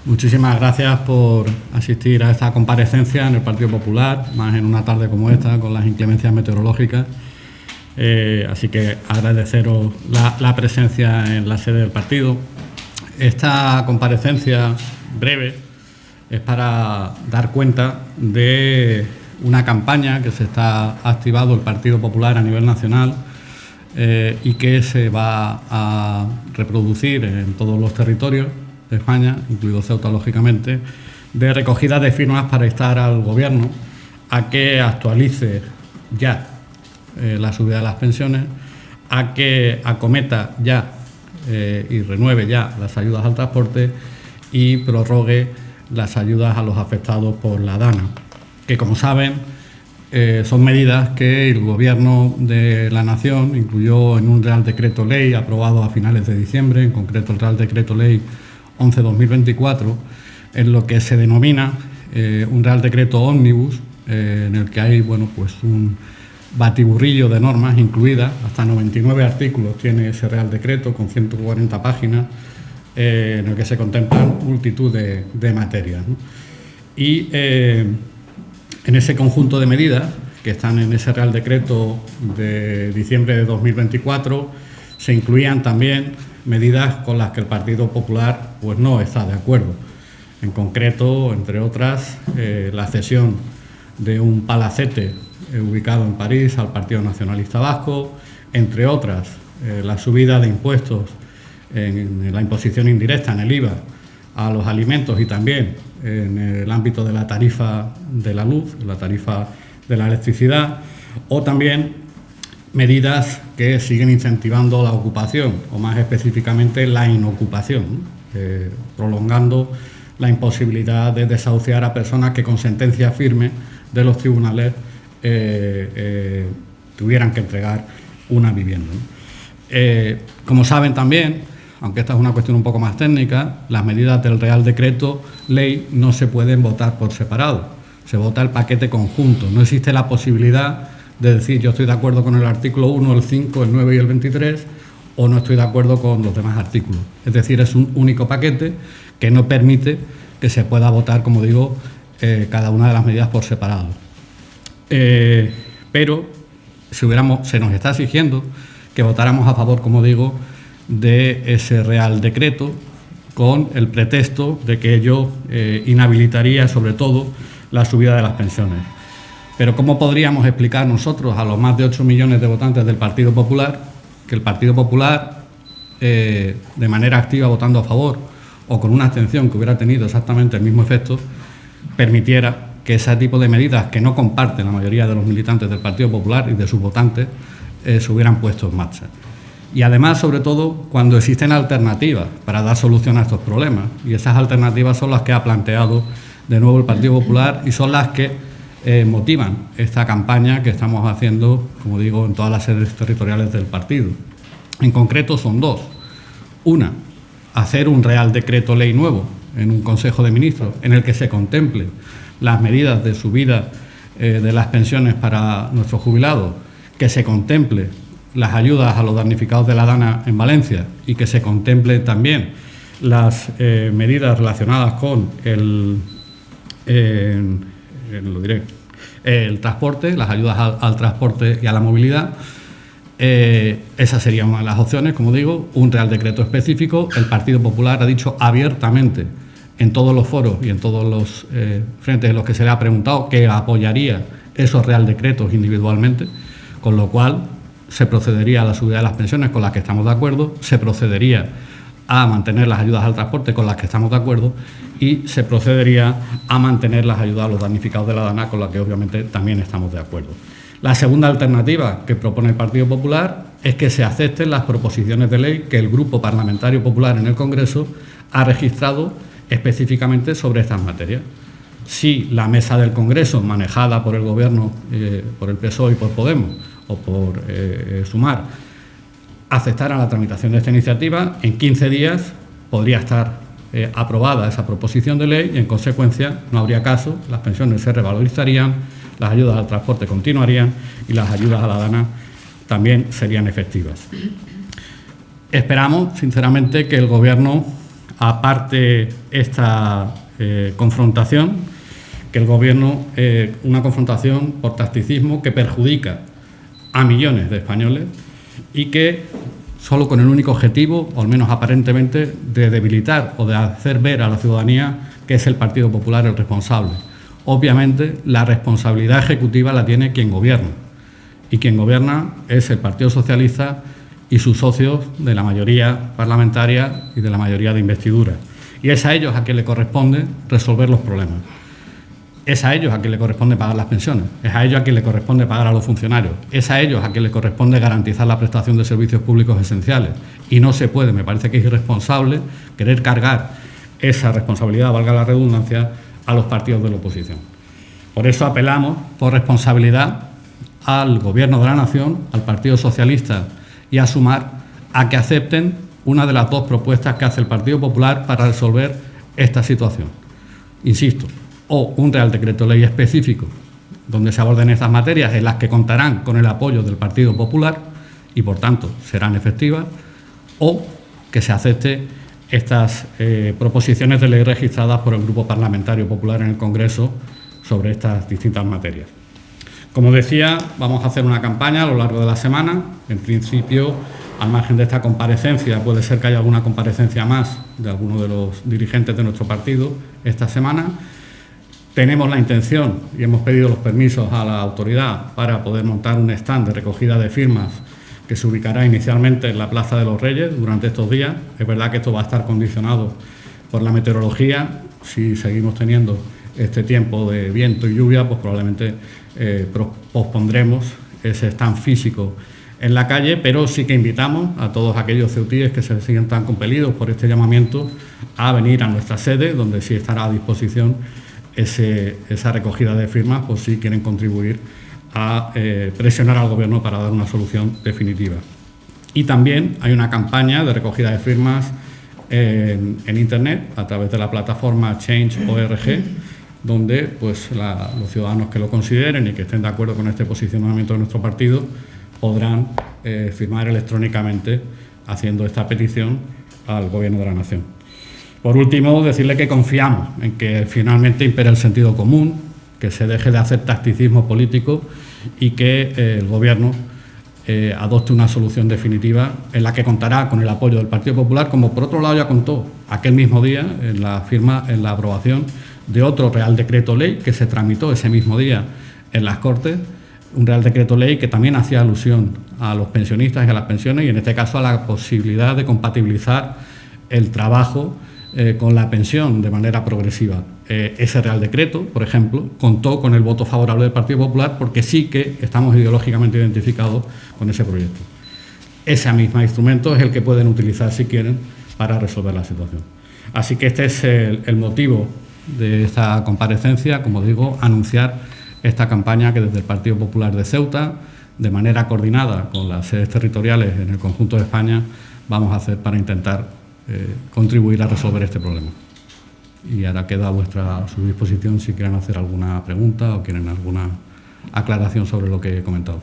Muchísimas gracias por asistir a esta comparecencia en el Partido Popular, más en una tarde como esta, con las inclemencias meteorológicas. Así que agradeceros la presencia en la sede del partido. Esta comparecencia breve es para dar cuenta de una campaña que se está activando el Partido Popular a nivel nacional y que se va a reproducir en todos los territorios de España, incluido Ceuta, lógicamente, de recogida de firmas para instar al Gobierno a que actualice ya la subida de las pensiones, a que acometa ya y renueve ya las ayudas al transporte y prorrogue las ayudas a los afectados por la DANA, que, como saben, son medidas que el Gobierno de la Nación incluyó en un Real Decreto Ley aprobado a finales de diciembre, en concreto el Real Decreto Ley 11/2024, en lo que se denomina un Real Decreto Ómnibus, en el que hay un batiburrillo de normas incluidas, hasta 99 artículos tiene ese Real Decreto, con 140 páginas, en el que se contemplan multitud de materias, ¿no? Y en ese conjunto de medidas que están en ese Real Decreto de diciembre de 2024, se incluían también medidas con las que el Partido Popular no está de acuerdo. En concreto, entre otras, la cesión de un palacete ubicado en París al Partido Nacionalista Vasco, entre otras, la subida de impuestos en la imposición indirecta, en el IVA, a los alimentos y también en el ámbito de la tarifa de la luz, la tarifa de la electricidad, o también medidas que siguen incentivando la ocupación, o más específicamente la inocupación, prolongando la imposibilidad de desahuciar a personas que con sentencia firme de los tribunales tuvieran que entregar una vivienda. Como saben también, aunque esta es una cuestión un poco más técnica, las medidas del Real Decreto Ley no se pueden votar por separado, se vota el paquete conjunto. No existe la posibilidad de decir yo estoy de acuerdo con el artículo 1, el 5, el 9 y el 23 o no estoy de acuerdo con los demás artículos. Es decir, es un único paquete que no permite que se pueda votar, como digo, cada una de las medidas por separado. Pero se nos está exigiendo que votáramos a favor, como digo, de ese Real Decreto, con el pretexto de que ello inhabilitaría sobre todo la subida de las pensiones. Pero ¿cómo podríamos explicar nosotros a los más de 8 millones de votantes del Partido Popular que el Partido Popular, de manera activa votando a favor o con una abstención que hubiera tenido exactamente el mismo efecto, permitiera que ese tipo de medidas que no comparten la mayoría de los militantes del Partido Popular y de sus votantes se hubieran puesto en marcha? Y además, sobre todo, cuando existen alternativas para dar solución a estos problemas. Y esas alternativas son las que ha planteado de nuevo el Partido Popular y son las que motivan esta campaña que estamos haciendo, como digo, en todas las sedes territoriales del partido. En concreto son dos. Una, hacer un Real Decreto Ley nuevo en un Consejo de Ministros en el que se contemplen las medidas de subida de las pensiones para nuestros jubilados, que se contemple las ayudas a los damnificados de la DANA en Valencia y que se contemple también las medidas relacionadas con el transporte, las ayudas al transporte y a la movilidad. Esa sería una de las opciones, como digo, un Real Decreto específico. El Partido Popular ha dicho abiertamente en todos los foros y en todos los frentes en los que se le ha preguntado que apoyaría esos Real Decretos individualmente, con lo cual se procedería a la subida de las pensiones, con las que estamos de acuerdo, se procedería a mantener las ayudas al transporte, con las que estamos de acuerdo, y se procedería a mantener las ayudas a los damnificados de la DANA, con las que obviamente también estamos de acuerdo. La segunda alternativa que propone el Partido Popular es que se acepten las proposiciones de ley que el Grupo Parlamentario Popular en el Congreso ha registrado específicamente sobre estas materias. Si la mesa del Congreso, manejada por el Gobierno, por el PSOE y por Podemos, o por Sumar, aceptara la tramitación de esta iniciativa, en 15 días podría estar aprobada esa proposición de ley y, en consecuencia, no habría caso, las pensiones se revalorizarían, las ayudas al transporte continuarían y las ayudas a la DANA también serían efectivas. Esperamos, sinceramente, que el Gobierno aparte esta confrontación, que el Gobierno, una confrontación por tacticismo que perjudica a millones de españoles y que solo con el único objetivo, o al menos aparentemente, de debilitar o de hacer ver a la ciudadanía que es el Partido Popular el responsable. Obviamente, la responsabilidad ejecutiva la tiene quien gobierna, y quien gobierna es el Partido Socialista y sus socios de la mayoría parlamentaria y de la mayoría de investidura. Y es a ellos a quien le corresponde resolver los problemas. Es a ellos a quien le corresponde pagar las pensiones, es a ellos a quien le corresponde pagar a los funcionarios, es a ellos a quien le corresponde garantizar la prestación de servicios públicos esenciales. Y no se puede, me parece que es irresponsable querer cargar esa responsabilidad, valga la redundancia, a los partidos de la oposición. Por eso apelamos por responsabilidad al Gobierno de la Nación, al Partido Socialista y a Sumar a que acepten una de las dos propuestas que hace el Partido Popular para resolver esta situación. Insisto, o un Real Decreto Ley específico donde se aborden estas materias en las que contarán con el apoyo del Partido Popular y, por tanto, serán efectivas, o que se acepte estas proposiciones de ley registradas por el Grupo Parlamentario Popular en el Congreso sobre estas distintas materias. Como decía, vamos a hacer una campaña a lo largo de la semana. En principio, al margen de esta comparecencia, puede ser que haya alguna comparecencia más de alguno de los dirigentes de nuestro partido esta semana. Tenemos la intención y hemos pedido los permisos a la autoridad para poder montar un stand de recogida de firmas que se ubicará inicialmente en la Plaza de los Reyes durante estos días. Es verdad que esto va a estar condicionado por la meteorología. Si seguimos teniendo este tiempo de viento y lluvia, pues probablemente pospondremos ese stand físico en la calle, pero sí que invitamos a todos aquellos ceutíes que se sientan compelidos por este llamamiento a venir a nuestra sede, donde sí estará a disposición esa recogida de firmas, por si quieren contribuir a presionar al Gobierno para dar una solución definitiva. Y también hay una campaña de recogida de firmas en Internet a través de la plataforma Change.org, donde pues, los ciudadanos que lo consideren y que estén de acuerdo con este posicionamiento de nuestro partido podrán firmar electrónicamente haciendo esta petición al Gobierno de la Nación. Por último, decirle que confiamos en que finalmente impere el sentido común, que se deje de hacer tacticismo político y que el Gobierno adopte una solución definitiva en la que contará con el apoyo del Partido Popular, como por otro lado ya contó aquel mismo día en la aprobación de otro Real Decreto Ley que se tramitó ese mismo día en las Cortes, un Real Decreto Ley que también hacía alusión a los pensionistas y a las pensiones, y en este caso a la posibilidad de compatibilizar el trabajo con la pensión de manera progresiva. Ese Real Decreto, por ejemplo, contó con el voto favorable del Partido Popular porque sí que estamos ideológicamente identificados con ese proyecto. Ese mismo instrumento es el que pueden utilizar, si quieren, para resolver la situación. Así que este es el motivo de esta comparecencia, como digo, anunciar esta campaña que desde el Partido Popular de Ceuta, de manera coordinada con las sedes territoriales en el conjunto de España, vamos a hacer para intentar contribuir a resolver este problema. Y ahora queda a su disposición si quieren hacer alguna pregunta o quieren alguna aclaración sobre lo que he comentado.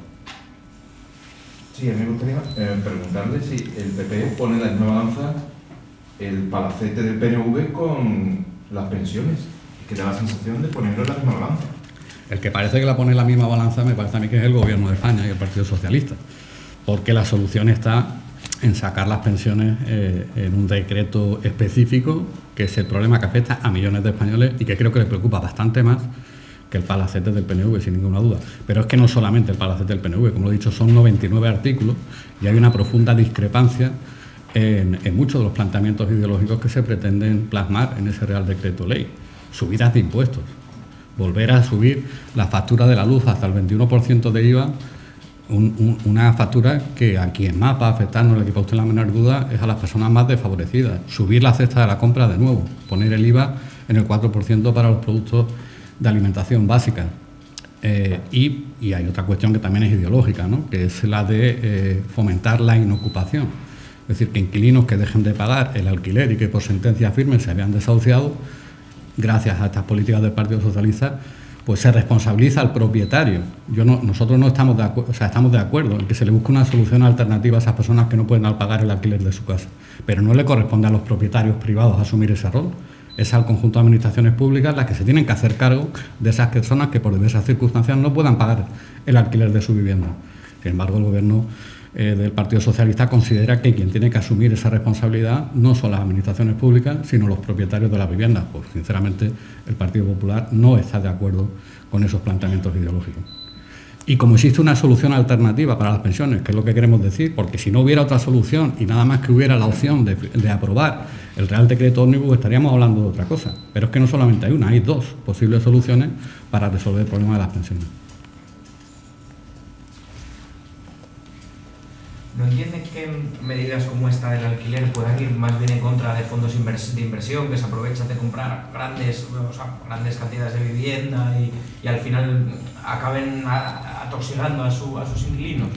Sí, a mí me gustaría preguntarle si el PP pone en la misma balanza el palacete del PNV con las pensiones, que da la sensación de ponerlo en la misma balanza. El que parece que la pone en la misma balanza me parece a mí que es el Gobierno de España y el Partido Socialista, porque la solución está en sacar las pensiones en un decreto específico, que es el problema que afecta a millones de españoles y que creo que les preocupa bastante más que el palacete del PNV, sin ninguna duda. Pero es que no solamente el palacete del PNV, como he dicho, son 99 artículos y hay una profunda discrepancia en muchos de los planteamientos ideológicos que se pretenden plasmar en ese Real Decreto Ley. Subidas de impuestos, volver a subir la factura de la luz hasta el 21% de IVA, una factura que a quien más va a afectar, no le quepa a usted la menor duda, es a las personas más desfavorecidas. Subir la cesta de la compra de nuevo, poner el IVA en el 4% para los productos de alimentación básica. Y hay otra cuestión que también es ideológica, ¿no?, que es la de fomentar la inocupación. Es decir, que inquilinos que dejen de pagar el alquiler y que por sentencia firme se habían desahuciado, gracias a estas políticas del Partido Socialista, pues se responsabiliza al propietario. Nosotros no estamos de acuerdo, o sea, estamos de acuerdo en que se le busque una solución alternativa a esas personas que no pueden pagar el alquiler de su casa, pero no le corresponde a los propietarios privados asumir ese rol. Es al conjunto de administraciones públicas las que se tienen que hacer cargo de esas personas que por diversas circunstancias no puedan pagar el alquiler de su vivienda. Sin embargo, el Gobierno del Partido Socialista considera que quien tiene que asumir esa responsabilidad no son las administraciones públicas, sino los propietarios de las viviendas. Pues, sinceramente, el Partido Popular no está de acuerdo con esos planteamientos ideológicos. Y como existe una solución alternativa para las pensiones, que es lo que queremos decir, porque si no hubiera otra solución y nada más que hubiera la opción de aprobar el Real Decreto Ómnibus, estaríamos hablando de otra cosa. Pero es que no solamente hay una, hay dos posibles soluciones para resolver el problema de las pensiones. ¿No entiende que medidas como esta del alquiler puedan ir más bien en contra de fondos de inversión que se aprovechan de comprar grandes cantidades de vivienda y al final acaben atoxigando a sus inquilinos?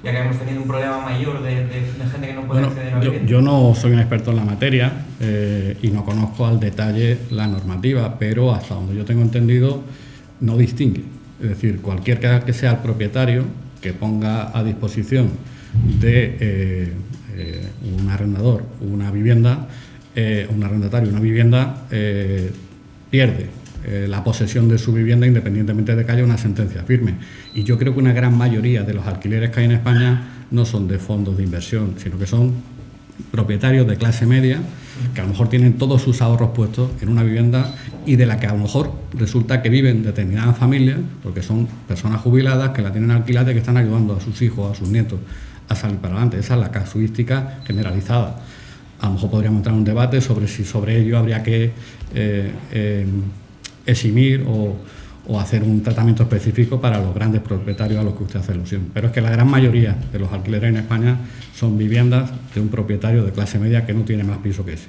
Ya que hemos tenido un problema mayor de gente que no puede acceder a la vivienda. Yo no soy un experto en la materia y no conozco al detalle la normativa, pero hasta donde yo tengo entendido no distingue. Es decir, cualquier que sea el propietario que ponga a disposición de un arrendador una vivienda, un arrendatario una vivienda, pierde la posesión de su vivienda independientemente de que haya una sentencia firme. Y yo creo que una gran mayoría de los alquileres que hay en España no son de fondos de inversión, sino que son propietarios de clase media que a lo mejor tienen todos sus ahorros puestos en una vivienda y de la que a lo mejor resulta que viven determinadas familias, porque son personas jubiladas que la tienen alquilada y que están ayudando a sus hijos, a sus nietos a salir para adelante. Esa es la casuística generalizada. A lo mejor podríamos entrar en un debate sobre si sobre ello habría que eximir o hacer un tratamiento específico para los grandes propietarios a los que usted hace alusión. Pero es que la gran mayoría de los alquileres en España son viviendas de un propietario de clase media que no tiene más piso que ese.